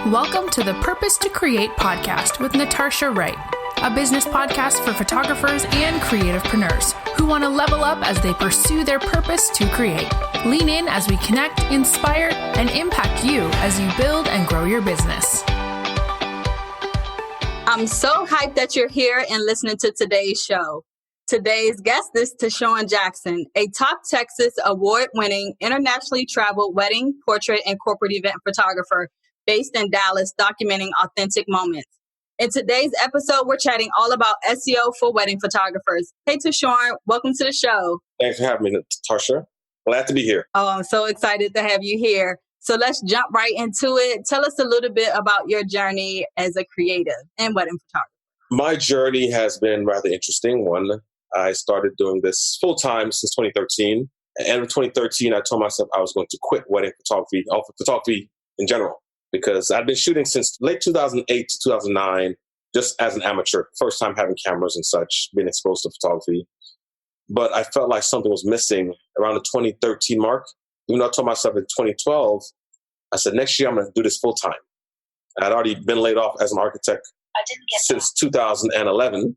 Welcome to the Purpose to Create podcast with Natasha Wright, a business podcast for photographers and creativepreneurs who want to level up as they pursue their purpose to create. Lean in as we connect, inspire, and impact you as you build and grow your business. I'm so hyped that you're here and listening to today's show. Today's guest is Tashawn Jackson, a top Texas award-winning, internationally traveled wedding, portrait, and corporate event photographer based in Dallas, documenting authentic moments. In today's episode, we're chatting all about SEO for wedding photographers. Hey, Tashawn, welcome to the show. Thanks for having me, Natasha. Glad to be here. Oh, I'm so excited to have you here. So let's jump right into it. Tell us a little bit about your journey as a creative and wedding photographer. My journey has been rather interesting one. I started doing this full-time since 2013. At the end of 2013, I told myself I was going to quit wedding photography, or photography in general, because I'd been shooting since late 2008 to 2009, just as an amateur, first time having cameras and such, being exposed to photography. But I felt like something was missing around the 2013 mark. Even though I told myself in 2012, I said, next year I'm going to do this full-time. I'd already been laid off as an architect since 2011.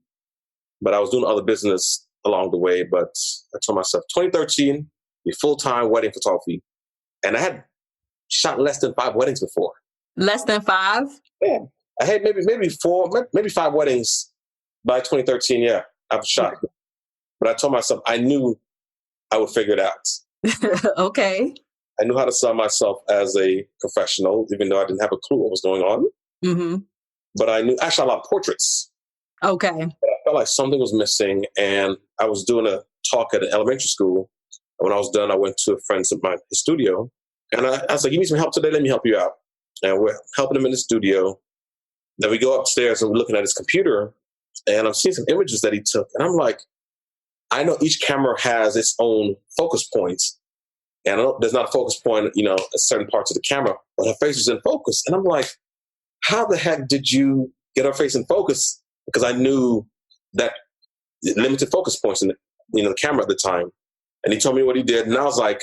But I was doing other business along the way. But I told myself, 2013, be full-time wedding photography. And I had shot less than 5 weddings before. Less than 5? Yeah. I had maybe 4, maybe 5 weddings by 2013. Yeah, I've shot. But I told myself I knew I would figure it out. Okay. I knew how to sell myself as a professional, even though I didn't have a clue what was going on. Mm-hmm. But I shot a lot of portraits. Okay. But I felt like something was missing, and I was doing a talk at an elementary school. And when I was done, I went to a friend's of mine, his studio, and I was like, "You need some help today? Let me help you out." And we're helping him in the studio. Then we go upstairs and we're looking at his computer, and I'm seeing some images that he took, and I'm like, I know each camera has its own focus points, and I know there's not a focus point, at certain parts of the camera, but her face was in focus, and I'm like, how the heck did you get her face in focus? Because I knew that limited focus points in the camera at the time. And he told me what he did. And I was like,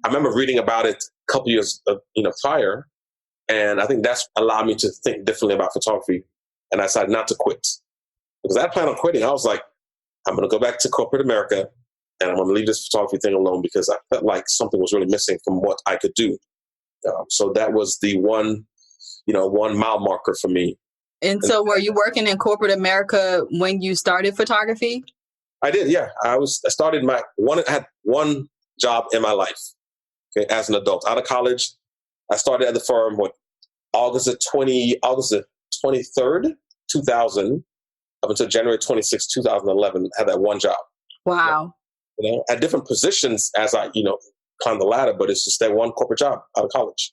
I remember reading about it a couple years prior. And I think that's allowed me to think differently about photography. And I decided not to quit. Because I had planned on quitting. I was like, I'm going to go back to corporate America and I'm going to leave this photography thing alone because I felt like something was really missing from what I could do. So that was the one mile marker for me. And so were you working in corporate America when you started photography? I did, yeah. I had one job in my life, okay, as an adult. Out of college, I started at the firm August the 23rd, 2000, up until January 26, 2011, I had that one job. Wow. At different positions as I, climbed the ladder, but it's just that one corporate job out of college.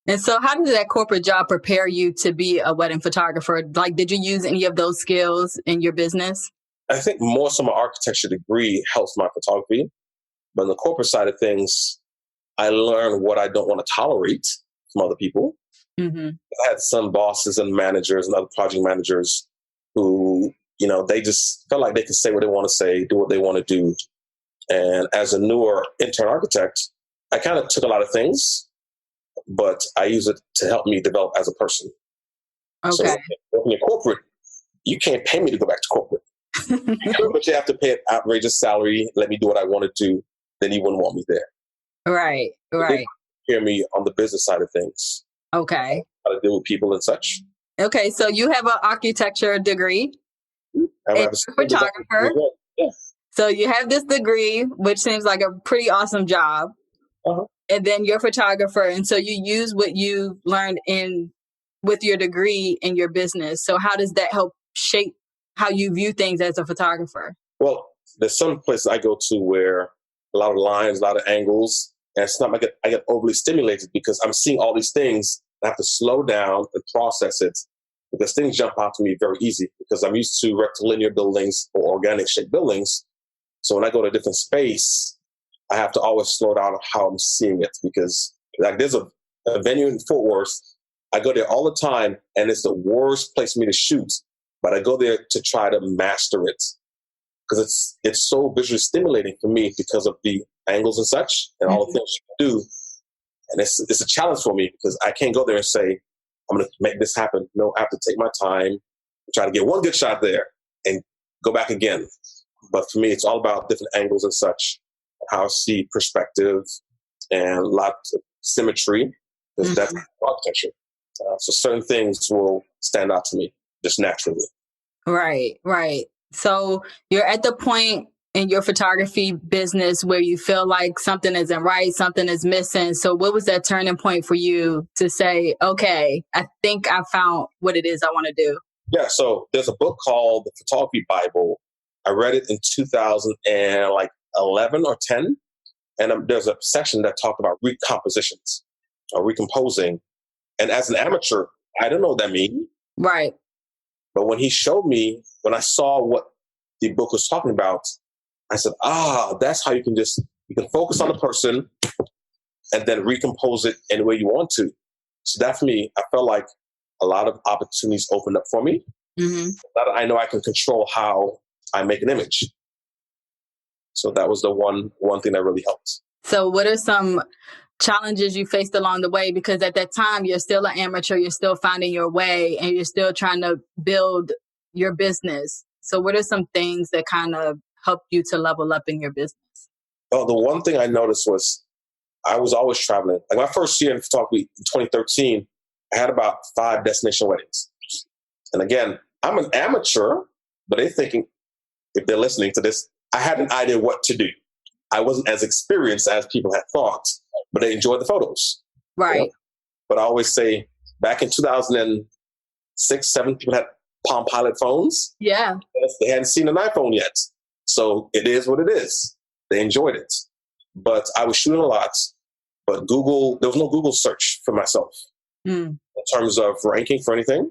And so how did that corporate job prepare you to be a wedding photographer? Like, did you use any of those skills in your business? I think more so my architecture degree helps my photography. But on the corporate side of things, I learned what I don't want to tolerate from other people. Mm-hmm. I had some bosses and managers and other project managers who, they just felt like they could say what they want to say, do what they want to do. And as a newer intern architect, I kind of took a lot of things, but I use it to help me develop as a person. Okay. So working in corporate, you can't pay me to go back to corporate. But you have to pay an outrageous salary, let me do what I want to do, then you wouldn't want me there. Right. Hear me on the business side of things. Okay. How to deal with people and such. Okay, so you have an architecture degree. I'm a photographer. Yeah. So you have this degree, which seems like a pretty awesome job. Uh-huh. And then you're a photographer. And so you use what you learned with your degree in your business. So how does that help shape how you view things as a photographer? Well, there's some places I go to where a lot of lines, a lot of angles, and it's not like I get overly stimulated because I'm seeing all these things. I have to slow down and process it because things jump out to me very easy because I'm used to rectilinear buildings or organic shaped buildings. So when I go to a different space, I have to always slow down on how I'm seeing it because there's a venue in Fort Worth. I go there all the time and it's the worst place for me to shoot, but I go there to try to master it because it's so visually stimulating for me because of the angles and such and all the things you can do. And it's a challenge for me because I can't go there and say, I'm going to make this happen. No, I have to take my time, try to get one good shot there and go back again. But for me, it's all about different angles and such, how I see perspective and lots of symmetry. Because that's architecture. So certain things will stand out to me just naturally. Right. So you're at the point in your photography business where you feel like something isn't right, something is missing. So what was that turning point for you to say, okay, I think I found what it is I want to do? Yeah, so there's a book called The Photography Bible. I read it in 2011 or 10. And there's a section that talked about recompositions or recomposing. And as an amateur, I don't know what that means. Right. But when he showed me, when I saw what the book was talking about, I said, that's how you can focus on the person and then recompose it any way you want to. So that for me, I felt like a lot of opportunities opened up for me. Mm-hmm. That I know I can control how I make an image. So that was the one thing that really helped. So what are some challenges you faced along the way? Because at that time, you're still an amateur, you're still finding your way, and you're still trying to build your business. So what are some things that kind of helped you to level up in your business? Oh, the one thing I noticed was I was always traveling. Like my first year in photography in 2013, I had about 5 destination weddings. And again, I'm an amateur, but they're thinking, if they're listening to this, I had an idea what to do. I wasn't as experienced as people had thought, but they enjoyed the photos. Right. You know? But I always say back in 2006, 7, people had Palm Pilot phones. Yeah. They hadn't seen an iPhone yet. So it is what it is. They enjoyed it. But I was shooting a lot, but there was no Google search for myself in terms of ranking for anything.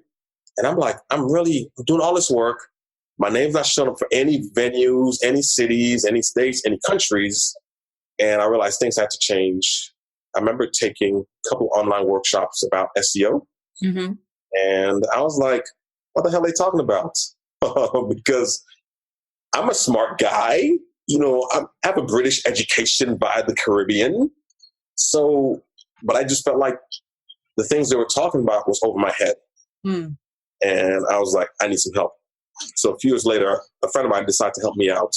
And I'm like, I'm doing all this work. My name's not showing up for any venues, any cities, any states, any countries. And I realized things had to change. I remember taking a couple online workshops about SEO. Mm-hmm. And I was like, what the hell are they talking about? Because I'm a smart guy. I have a British education by the Caribbean. So, but I just felt like the things they were talking about was over my head. And I was like, I need some help. So a few years later, a friend of mine decided to help me out.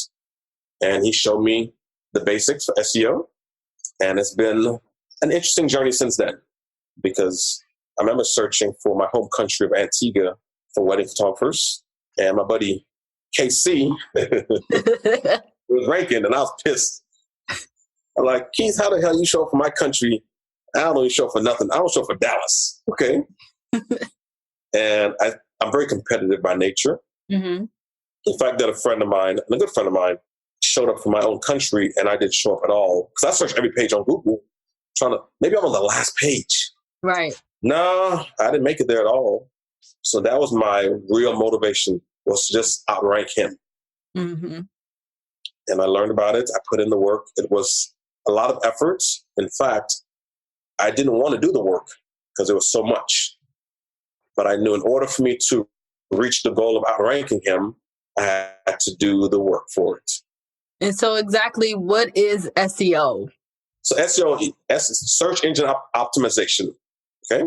And he showed me the basics for SEO. And it's been an interesting journey since then. Because I remember searching for my home country of Antigua for wedding photographers. And my buddy, KC, was ranking, and I was pissed. I'm like, Keith, how the hell you show up for my country? I don't even show up for nothing. I don't show up for Dallas. Okay. And I'm very competitive by nature. Mm-hmm. The fact that a friend of mine, and a good friend of mine, showed up for my own country and I didn't show up at all. Because I searched every page on Google, maybe I'm on the last page. Right. No, I didn't make it there at all. So that was my real motivation, was to just outrank him. Mm-hmm. And I learned about it. I put in the work. It was a lot of effort. In fact, I didn't want to do the work because it was so much. But I knew in order for me to reach the goal of outranking him, I had to do the work for it. And so exactly what is SEO? So SEO is search engine optimization. Okay?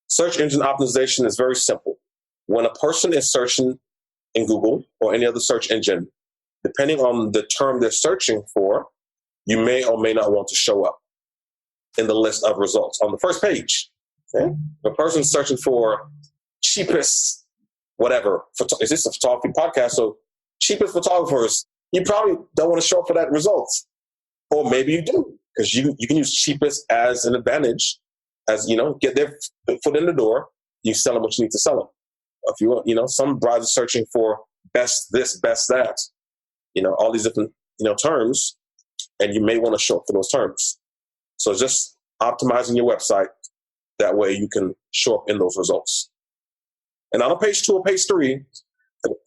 Search engine optimization is very simple. When a person is searching in Google or any other search engine, depending on the term they're searching for, you may or may not want to show up in the list of results on the first page. Okay? The person's searching for cheapest, whatever. Is this a photography podcast? So cheapest photographers, you probably don't want to show up for that result. Or maybe you do, because you can use cheapest as an advantage, as, get their foot in the door. You sell them what you need to sell them. If you want, some brides are searching for best this, best that, all these different, terms, and you may want to show up for those terms. So just optimizing your website. That way you can show up in those results. And on page 2 or page 3,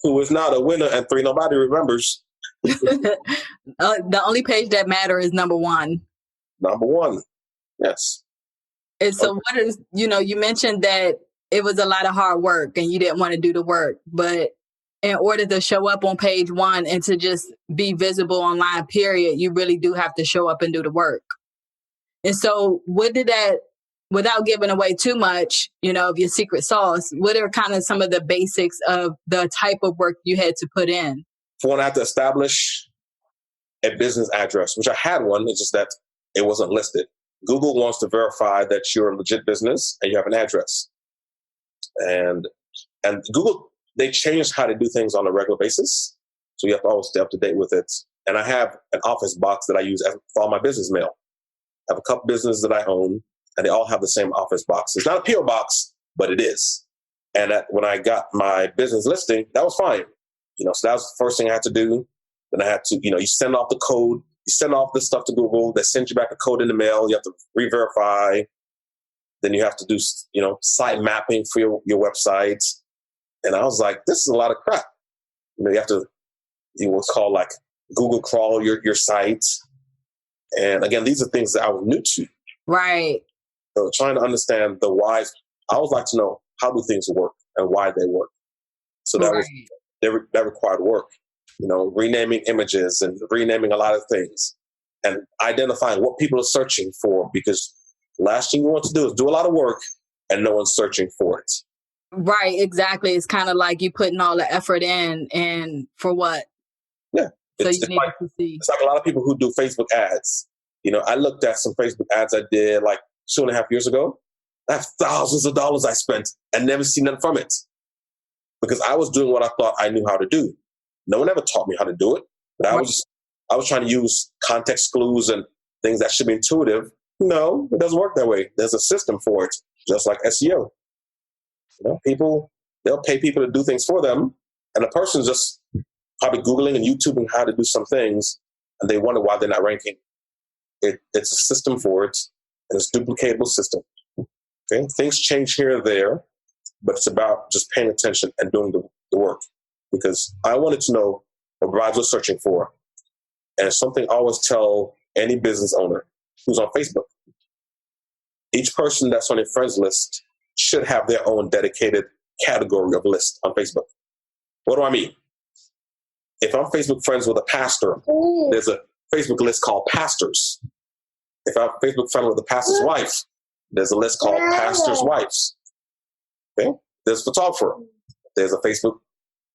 who is not a winner and 3 nobody remembers. The only page that matters is number 1. Number 1, yes. And so what is, you mentioned that it was a lot of hard work and you didn't want to do the work, but in order to show up on page 1 and to just be visible online, period, you really do have to show up and do the work. And so what did that without giving away too much, of your secret sauce, what are kind of some of the basics of the type of work you had to put in? For one, I had to establish a business address, which I had one. It's just that it wasn't listed. Google wants to verify that you're a legit business and you have an address. And Google, they changed how to do things on a regular basis. So you have to always stay up to date with it. And I have an office box that I use for all my business mail. I have a couple businesses that I own, and they all have the same office box. It's not a PO box, but it is. And when I got my business listing, that was fine. So that was the first thing I had to do. Then I had to, you send off the code, you send off this stuff to Google, they send you back a code in the mail, you have to re-verify. Then you have to do, site mapping for your website. And I was like, this is a lot of crap. You have to, what's called like Google crawl your site. And again, these are things that I was new to. Right. So trying to understand the whys. I always like to know how do things work and why they work. So that that required work. Renaming images and renaming a lot of things and identifying what people are searching for, because last thing you want to do is do a lot of work and no one's searching for it. Right, exactly. It's kind of like you putting all the effort in and for what? Yeah. So you need to see. It's like a lot of people who do Facebook ads. I looked at some Facebook ads I did like 2.5 years ago. I have thousands of dollars I spent and never seen nothing from it because I was doing what I thought I knew how to do. No one ever taught me how to do it, but I was trying to use context clues and things that should be intuitive. No, it doesn't work that way. There's a system for it, just like SEO. They'll pay people to do things for them, and the person's just probably Googling and YouTubing how to do some things, and they wonder why they're not ranking. It's a system for it, and it's a duplicatable system. Okay, things change here and there, but it's about just paying attention and doing the work. Because I wanted to know what brides were searching for. And it's something I always tell any business owner who's on Facebook. Each person that's on your friends list should have their own dedicated category of list on Facebook. What do I mean? If I'm Facebook friends with a pastor, there's a Facebook list called pastors. If I'm Facebook friend with a pastor's wife, there's a list called pastors' wives. Okay? There's a photographer. There's a Facebook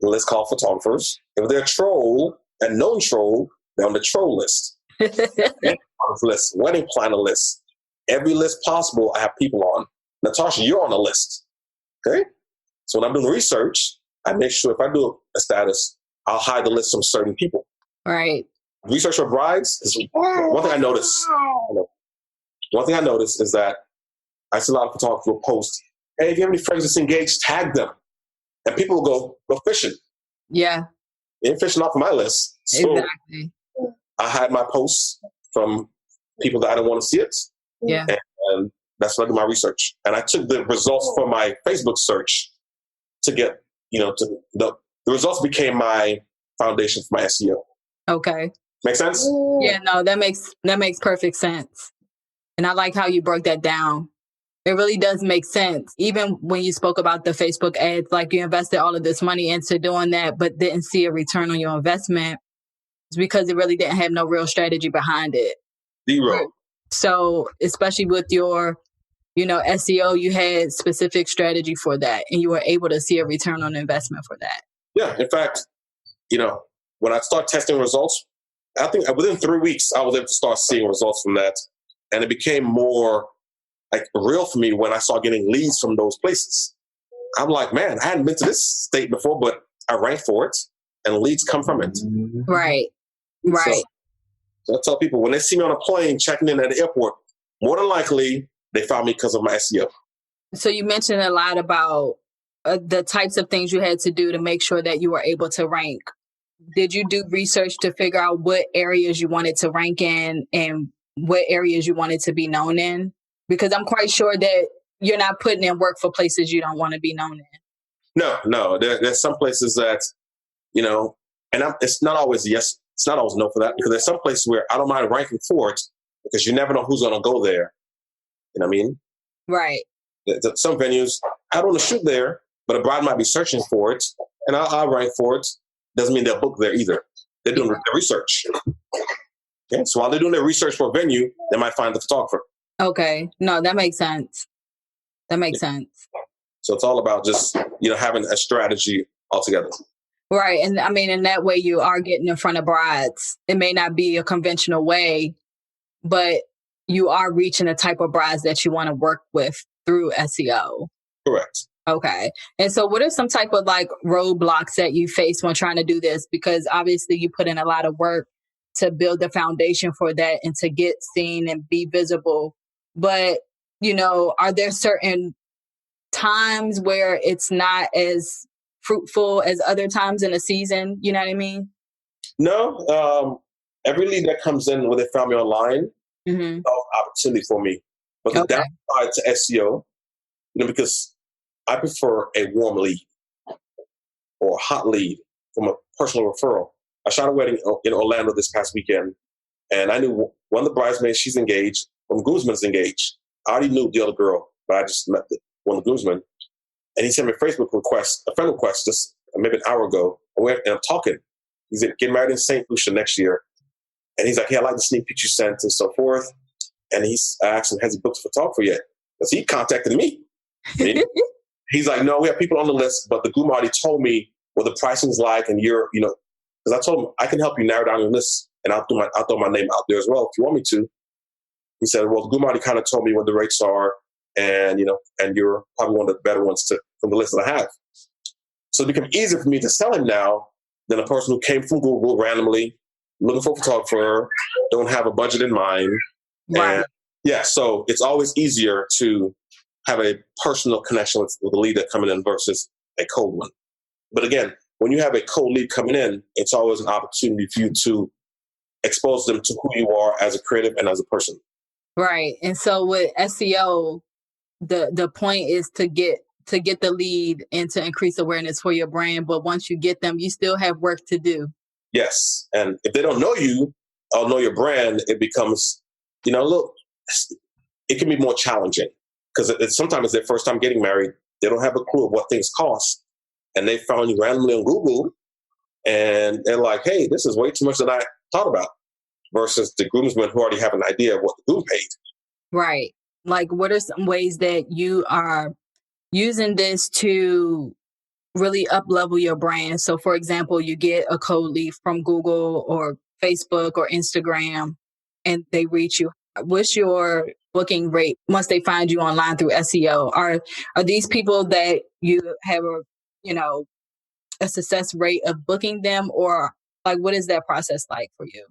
list called photographers. If they're troll and known troll, they're on the troll list. List, wedding planner list. Every list possible, I have people on. Natasha, you're on a list. Okay? So when I'm doing research, I make sure if I do a status, I'll hide the list from certain people. Right. Research for brides is one thing I notice. One thing I notice is that I see a lot of photographers will post, hey, if you have any friends that's engaged, tag them. And people will go fishing. Yeah. They ain't fishing off of my list. So exactly. I hide my posts from people that I don't want to see it. Yeah. And that's what I do my research. And I took the results from my Facebook search to get, the results became my foundation for my SEO. Okay. Make sense? Yeah, no, that makes perfect sense. And I like how you broke that down. It really does make sense. Even when you spoke about the Facebook ads, like you invested all of this money into doing that, but didn't see a return on your investment, it's because it really didn't have no real strategy behind it. Zero. So especially with your, SEO, you had specific strategy for that and you were able to see a return on investment for that. Yeah. In fact, when I start testing results, I think within 3 weeks, I was able to start seeing results from that. And it became more like real for me when I started getting leads from those places. I'm like, man, I hadn't been to this state before, but I ranked for it and leads come from it. Right. So I tell people when they see me on a plane checking in at the airport, more than likely they found me because of my SEO. So you mentioned a lot about the types of things you had to do to make sure that you were able to rank. Did you do research to figure out what areas you wanted to rank in and what areas you wanted to be known in? Because I'm quite sure that you're not putting in work for places you don't want to be known in. No. There's some places that, and it's not always yes, it's not always no for that, because there's some places where I don't mind ranking for it because you never know who's going to go there. You know what I mean? Right. Some venues, I don't want to shoot there, but a bride might be searching for it, and I'll rank for it. Doesn't mean they'll book there either. They're doing their research. Okay? So while they're doing their research for a venue, they might find the photographer. Okay. No, that makes sense. That makes sense. So it's all about just, having a strategy altogether. Right. And I mean, in that way, you are getting in front of brides. It may not be a conventional way, but you are reaching the type of brides that you want to work with through SEO. Correct. Okay. And so what are some type of like roadblocks that you face when trying to do this? Because obviously you put in a lot of work to build the foundation for that and to get seen and be visible. But, are there certain times where it's not as fruitful as other times in a season? You know what I mean? No, every lead that comes in when they found me online, Mm-hmm. opportunity for me. But the Okay. downside to SEO, because I prefer a warm lead or a hot lead from a personal referral. I shot a wedding in Orlando this past weekend, and I knew one of the bridesmaids, she's engaged, one of the groomsmen's engaged. I already knew the other girl, but I just met one of the groomsmen. And he sent me a Facebook request, a friend request, just maybe an hour ago. And I'm talking. He's getting married in St. Lucia next year. And he's like, hey, I like the sneak peek you sent and so forth. And I asked him, has he booked a photographer yet? Because he contacted me. He's like, no, we have people on the list, but the groom already told me what the pricing's like. And because I told him, I can help you narrow down your list. And I'll throw my name out there as well if you want me to. He said, well, the groom already kind of told me what the rates are. And, and you're probably one of the better ones from the list that I have. So it became easier for me to sell him now than a person who came from Google randomly, looking for a photographer, don't have a budget in mind. Right. And so it's always easier to have a personal connection with a lead that coming in versus a cold one. But again, when you have a cold lead coming in, it's always an opportunity for you to expose them to who you are as a creative and as a person. Right. And so with SEO, the point is to get the lead and to increase awareness for your brand. But once you get them, you still have work to do. Yes. And if they don't know you or know your brand, it becomes, it can be more challenging because sometimes it's their first time getting married. They don't have a clue of what things cost. And they found you randomly on Google and they're like, hey, this is way too much than I thought about versus the groomsmen who already have an idea of what the groom paid. Right. Like, what are some ways that you are using this to really up-level your brand? So, for example, you get a cold lead from Google or Facebook or Instagram, and they reach you. What's your booking rate once they find you online through SEO? Are these people that you have a success rate of booking them, or like what is that process like for you?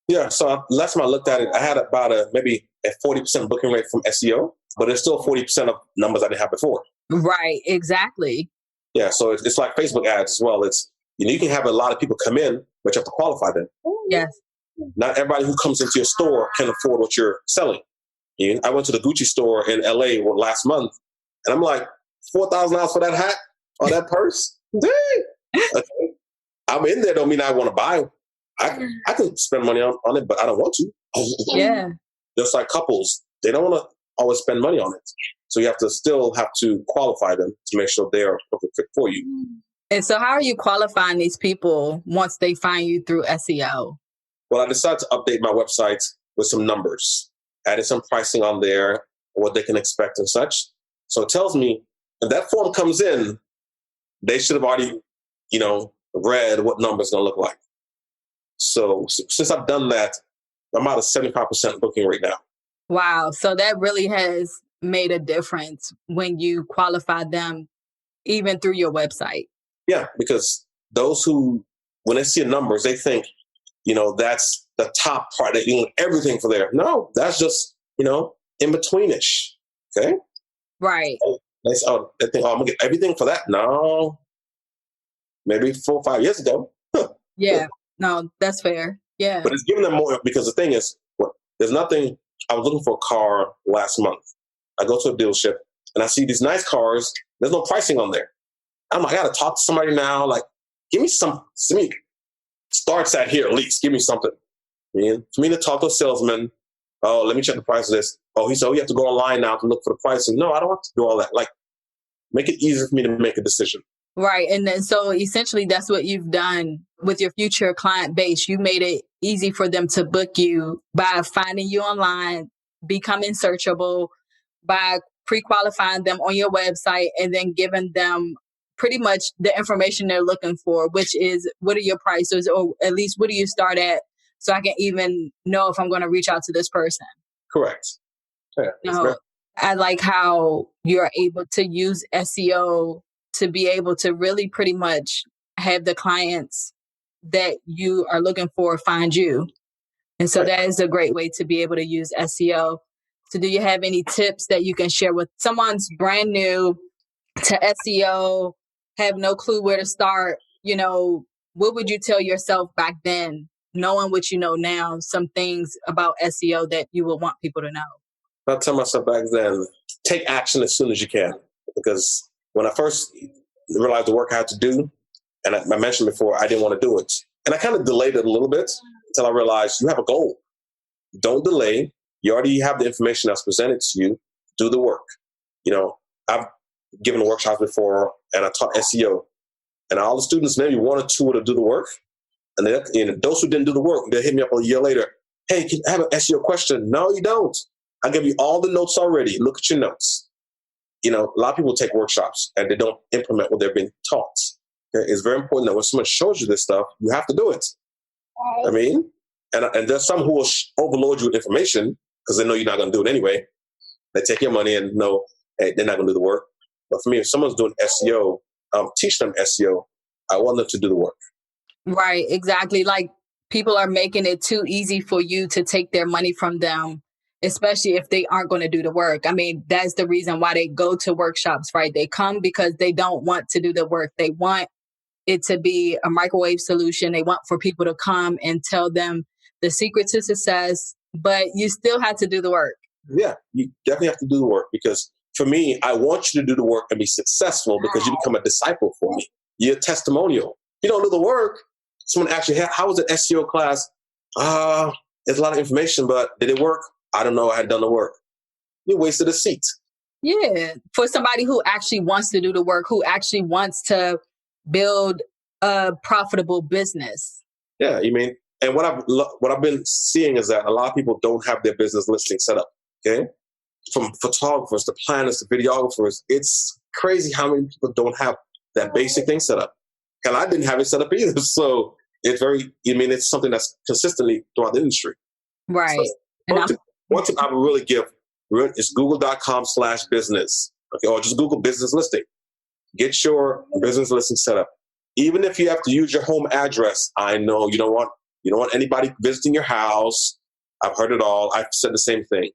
Yeah, so last time I looked at it, I had about maybe a 40% booking rate from SEO, but there's still 40% of numbers I didn't have before. Right, exactly. Yeah, so it's like Facebook ads as well. It's you can have a lot of people come in, but you have to qualify them. Yes. Not everybody who comes into your store can afford what you're selling. I went to the Gucci store in LA last month, and I'm like, $4,000 for that hat or that purse? Dang. Okay. I'm in there, don't mean I want to buy them. I can spend money on it, but I don't want to. Yeah. Just like couples, they don't want to always spend money on it. So you still have to qualify them to make sure they are perfect fit for you. And so how are you qualifying these people once they find you through SEO? Well, I decided to update my website with some numbers, added some pricing on there, what they can expect and such. So it tells me if that form comes in, they should have already, read what numbers going to look like. So since I've done that, I'm at a 75% booking right now. Wow. So that really has made a difference when you qualify them, even through your website. Yeah, because those who, when they see numbers, they think, that's the top part. They doing everything for there. No, that's just, in betweenish. Okay. Right. They think, I'm going to get everything for that. No, maybe 4 or 5 years ago. Yeah. No, that's fair. Yeah. But it's giving them more because the thing is, there's nothing. I was looking for a car last month. I go to a dealership and I see these nice cars. There's no pricing on there. I'm like, I got to talk to somebody now. Like, give me some. Starts at here at least. Give me something. For me to talk to a salesman. Oh, let me check the price of this. Oh, he said, you have to go online now to look for the pricing. No, I don't have to do all that. Like, make it easier for me to make a decision. Right. And then so essentially that's what you've done with your future client base. You made it easy for them to book you by finding you online, becoming searchable by pre-qualifying them on your website and then giving them pretty much the information they're looking for, which is what are your prices, or at least what do you start at, so I can even know if I'm going to reach out to this person. Correct. Yeah. No, I like how you're able to use SEO to be able to really pretty much have the clients that you are looking for find you. And so that is a great way to be able to use SEO. So do you have any tips that you can share with someone's brand new to SEO, have no clue where to start? What would you tell yourself back then, knowing what you know now, some things about SEO that you would want people to know? I'll tell myself back then, take action as soon as you can. Because when I first realized the work I had to do, and I mentioned before, I didn't want to do it. And I kind of delayed it a little bit until I realized you have a goal. Don't delay. You already have the information that's presented to you. Do the work. I've given workshops before, and I taught SEO. And all the students, maybe one or two would do the work. And those who didn't do the work, they'll hit me up a year later. Hey, can I have an SEO question? No, you don't. I give you all the notes already. Look at your notes. A lot of people take workshops and they don't implement what they're being taught. Okay? It's very important that when someone shows you this stuff, you have to do it. I mean, and there's some who will overload you with information because they know you're not going to do it anyway. They take your money and know, hey, they're not going to do the work. But for me, if someone's doing SEO, teach them SEO. I want them to do the work. Right, exactly. Like, people are making it too easy for you to take their money from them, especially if they aren't going to do the work. I mean, that's the reason why they go to workshops, right? They come because they don't want to do the work. They want it to be a microwave solution. They want for people to come and tell them the secret to success, but you still have to do the work. Yeah, you definitely have to do the work, because for me, I want you to do the work and be successful because you become a disciple for me. You're a testimonial. You don't do the work. Someone asks you, how was the SEO class? There's a lot of information, but did it work? I don't know. I had done the work. You wasted a seat. Yeah. For somebody who actually wants to do the work, who actually wants to build a profitable business. Yeah. And what I've been seeing is that a lot of people don't have their business listing set up. Okay. From photographers to planners to videographers, it's crazy how many people don't have that basic thing set up. And I didn't have it set up either. So it's something that's consistently throughout the industry. Right. So one tip I would really give is google.com/business. Okay, or just Google business listing. Get your business listing set up. Even if you have to use your home address, I know you don't want anybody visiting your house. I've heard it all. I've said the same thing.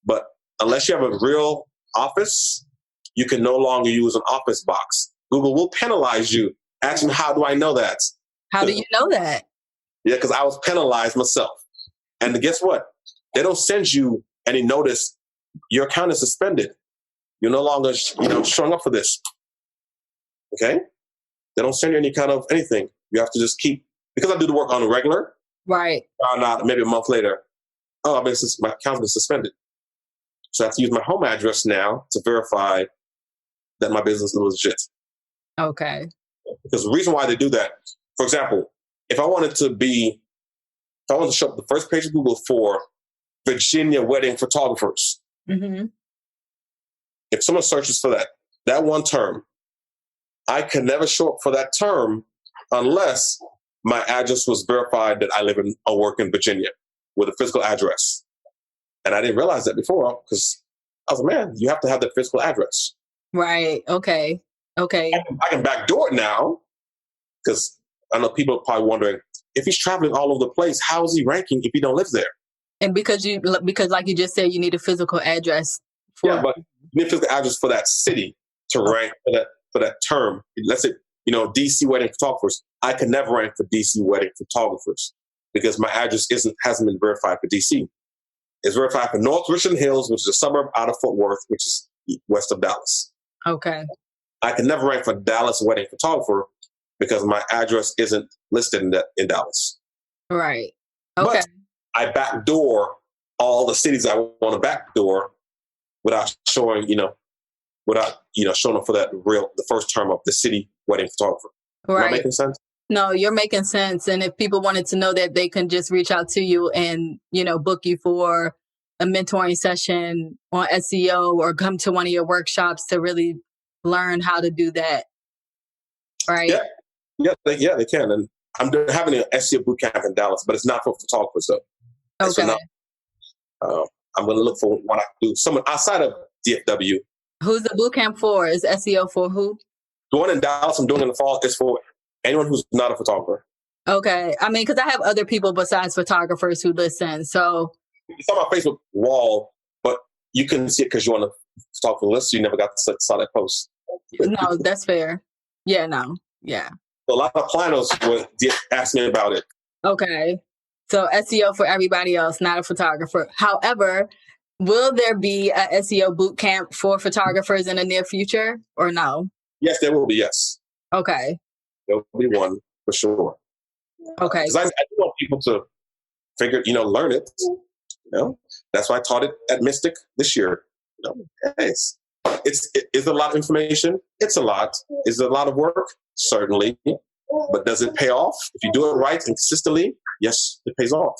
But unless you have a real office, you can no longer use an office box. Google will penalize you. Ask them, how do I know that? How do you know that? Yeah, because I was penalized myself. And guess what? They don't send you any notice. Your account is suspended. You're no longer showing up for this. Okay? They don't send you any kind of anything. You have to just because I do the work on a regular. Right. Or not, maybe a month later. My account's been suspended. So I have to use my home address now to verify that my business is legit. Okay. Because the reason why they do that, for example, if I wanted to show up the first page of Google for Virginia wedding photographers, mm-hmm. if someone searches for that one term, I can never show up for that term unless my address was verified that I live or work in Virginia with a physical address. And I didn't realize that before because I was like, man, you have to have the physical address. Right. Okay. I can backdoor it now because I know people are probably wondering, if he's traveling all over the place, how is he ranking if he don't live there? And because like you just said, you need a physical address. But you need a physical address for that city to rank for that term. Let's say, DC wedding photographers. I can never rank for DC wedding photographers because my address hasn't been verified for DC. It's verified for North Richland Hills, which is a suburb out of Fort Worth, which is west of Dallas. Okay. I can never rank for Dallas wedding photographer because my address isn't listed in Dallas. Right. Okay. But I backdoor all the cities I want to backdoor without showing, showing up for the first term of the city wedding photographer. Right. Am I making sense? No, you're making sense. And if people wanted to know that, they can just reach out to you and, book you for a mentoring session on SEO or come to one of your workshops to really learn how to do that, right? They can. And having an SEO bootcamp in Dallas, but it's not for photographers though. Okay. So now, I'm going to look for what I can do. Someone outside of DFW. Who's the bootcamp for? Is SEO for who? The one in Dallas I'm doing in the fall is for anyone who's not a photographer. Okay. I mean, because I have other people besides photographers who listen. So it's on my Facebook wall, but you couldn't see it because you're on the photographer list. So you never got to saw that post. No, that's fair. Yeah, no. Yeah. So a lot of clients would ask me about it. Okay. So SEO for everybody else, not a photographer. However, will there be a SEO boot camp for photographers in the near future or no? Yes, there will be. Yes. Okay. There will be one for sure. Okay. Because I do want people to learn it. That's why I taught it at Mystic this year. It's a lot of information. It's a lot. Is it a lot of work? Certainly. But does it pay off? If you do it right and consistently, yes, it pays off.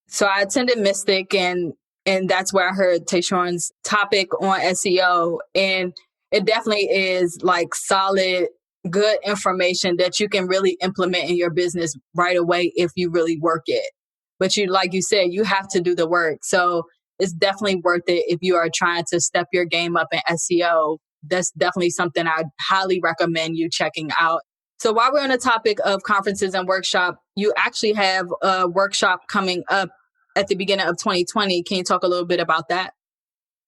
So I attended Mystic and that's where I heard Tayshawn's topic on SEO. And it definitely is like solid, good information that you can really implement in your business right away if you really work it. But like you said, you have to do the work. So it's definitely worth it if you are trying to step your game up in SEO. That's definitely something I'd highly recommend you checking out. So while we're on the topic of conferences and workshop, you actually have a workshop coming up at the beginning of 2020. Can you talk a little bit about that?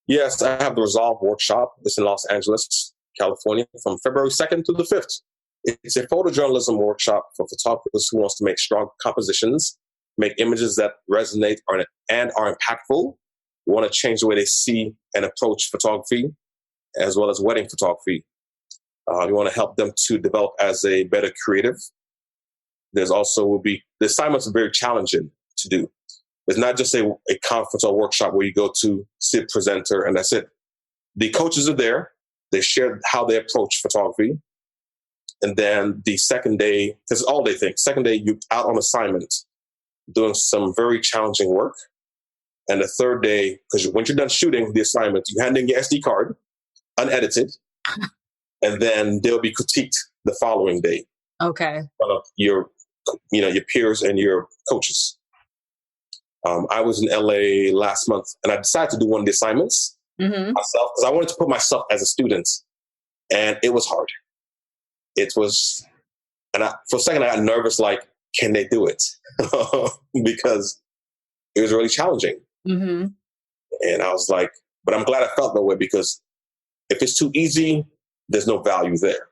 Yes, I have the Resolve workshop. It's in Los Angeles, California, from February 2nd to the 5th. It's a photojournalism workshop for photographers who wants to make strong compositions, make images that resonate and are impactful. We want to change the way they see and approach photography, as well as wedding photography. We want to help them to develop as a better creative. The assignments are very challenging to do. It's not just a conference or workshop where you go to see a presenter and that's it. The coaches are there. They share how they approach photography. And then the second day, because it's all day thing, second day you're out on assignment doing some very challenging work. And the third day, because when you're done shooting the assignment, you hand in your SD card, unedited, and then they'll be critiqued the following day. Okay. Of your peers and your coaches. I was in LA last month, and I decided to do one of the assignments myself because I wanted to put myself as a student, and it was hard. For a second, I got nervous, like, can they do it? Because it was really challenging. Mm-hmm. And I was like, but I'm glad I felt that way because if it's too easy, there's no value there.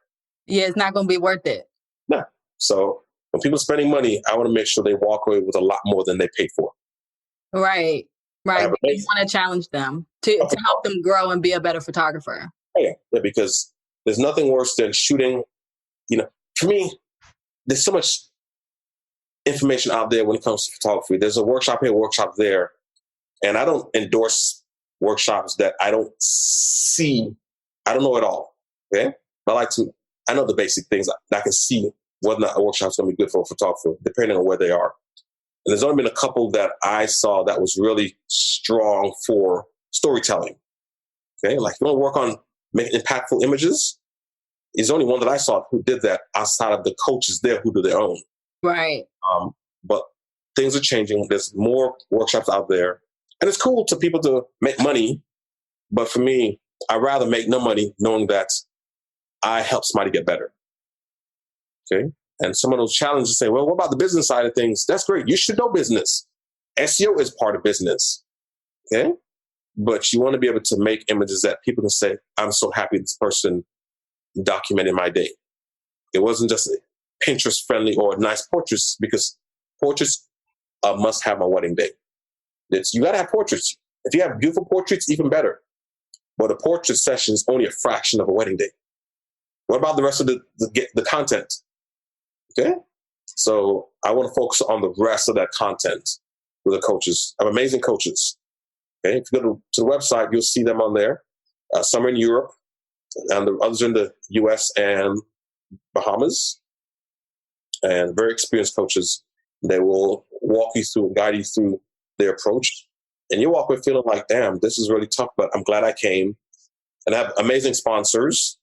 Yeah, it's not going to be worth it. No. So when people are spending money, I want to make sure they walk away with a lot more than they paid for. Right. You want to challenge them to help them grow and be a better photographer. Yeah, because there's nothing worse than shooting. For me, there's so much information out there when it comes to photography. There's a workshop here, workshop there. And I don't endorse workshops that I don't see. I don't know at all. Okay. I know the basic things. I can see whether or not a workshop's going to be good for a photographer, depending on where they are. And there's only been a couple that I saw that was really strong for storytelling. Okay. Like you want to work on making impactful images. There's only one that I saw who did that outside of the coaches there who do their own. Right. But things are changing. There's more workshops out there. And it's cool to people to make money. But for me, I'd rather make no money knowing that I help somebody get better. Okay. And some of those challenges say, well, what about the business side of things? That's great. You should know business. SEO is part of business. Okay. But you want to be able to make images that people can say, I'm so happy this person documented my day. It wasn't just Pinterest friendly or nice portraits, because portraits must have my wedding day. You got to have portraits. If you have beautiful portraits, even better. But a portrait session is only a fraction of a wedding day. What about the rest of the content? Okay. So I want to focus on the rest of that content with the coaches. I have amazing coaches. Okay. If you go to the website, you'll see them on there. Some are in Europe and the others are in the US and Bahamas, and very experienced coaches. They will walk you through, guide you through their approach. And you walk away feeling like, damn, this is really tough, but I'm glad I came. And I have amazing sponsors.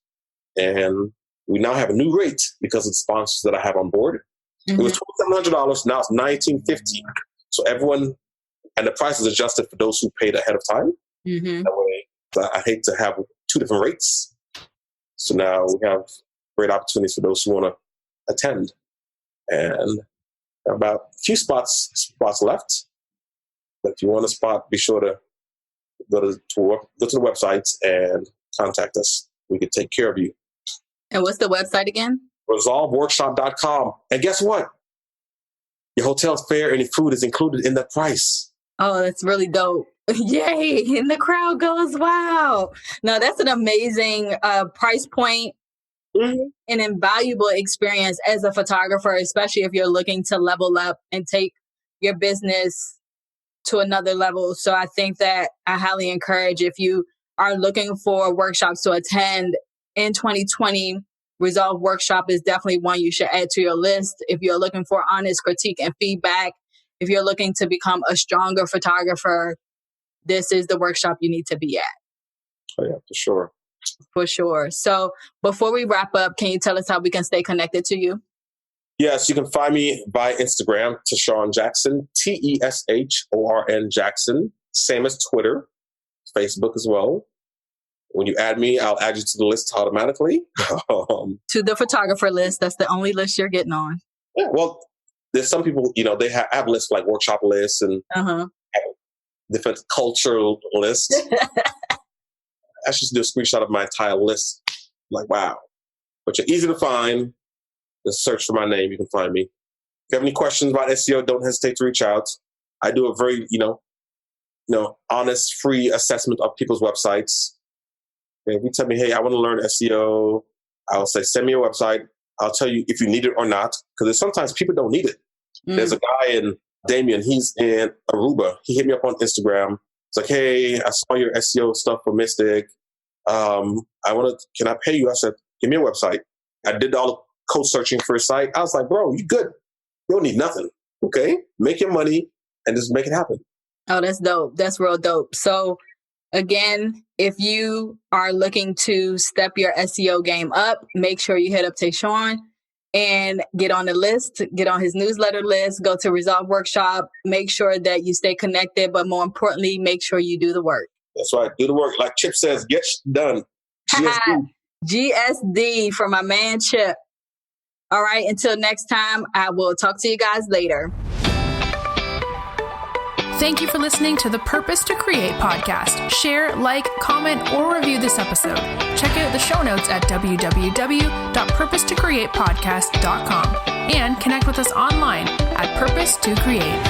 And we now have a new rate because of the sponsors that I have on board. Mm-hmm. It was $2,700. Now it's $1,950. So everyone, and the price is adjusted for those who paid ahead of time. Mm-hmm. That way, I hate to have two different rates. So now we have great opportunities for those who want to attend. And about a few spots left. But if you want a spot, be sure to go to the website and contact us. We can take care of you. And what's the website again? ResolveWorkshop.com. And guess what? Your hotel's fare and your food is included in the price. Oh, that's really dope. Yay. And the crowd goes, wow. No, that's an amazing price point. Mm-hmm. An invaluable experience as a photographer, especially if you're looking to level up and take your business to another level. So I think that I highly encourage, if you are looking for workshops to attend in 2020, Resolve Workshop is definitely one you should add to your list. If you're looking for honest critique and feedback, if you're looking to become a stronger photographer, this is the workshop you need to be at. Oh yeah, for sure. For sure. So before we wrap up, can you tell us how we can stay connected to you? Yes, you can find me by Instagram, Teshorn Jackson, TESHORN Jackson. Same as Twitter, Facebook as well. When you add me, I'll add you to the list automatically. To the photographer list. That's the only list you're getting on. Yeah, well, there's some people, they have lists like workshop lists and different cultural lists. I should do a screenshot of my entire list. Like, wow. But you're easy to find. Just search for my name. You can find me. If you have any questions about SEO, don't hesitate to reach out. I do a very, honest, free assessment of people's websites. And if you tell me, hey, I want to learn SEO, I'll say, send me a website. I'll tell you if you need it or not. Because sometimes people don't need it. There's a guy in Damien. He's in Aruba. He hit me up on Instagram. It's like, hey, I saw your SEO stuff for Mystic. Can I pay you? I said, give me a website. I did all the code searching for a site. I was like, bro, you good. You don't need nothing. Okay? Make your money and just make it happen. Oh, that's dope. That's real dope. So again, if you are looking to step your SEO game up, make sure you hit up Teshorn and get on the list, get on his newsletter list, go to Resolve Workshop, make sure that you stay connected, but more importantly, make sure you do the work. That's right. Do the work. Like Chip says, get done. GSD. GSD for my man Chip. All right. Until next time, I will talk to you guys later. Thank you for listening to the Purpose to Create podcast. Share, like, comment, or review this episode. Check out the show notes at www.purposetocreatepodcast.com and connect with us online at Purpose to Create.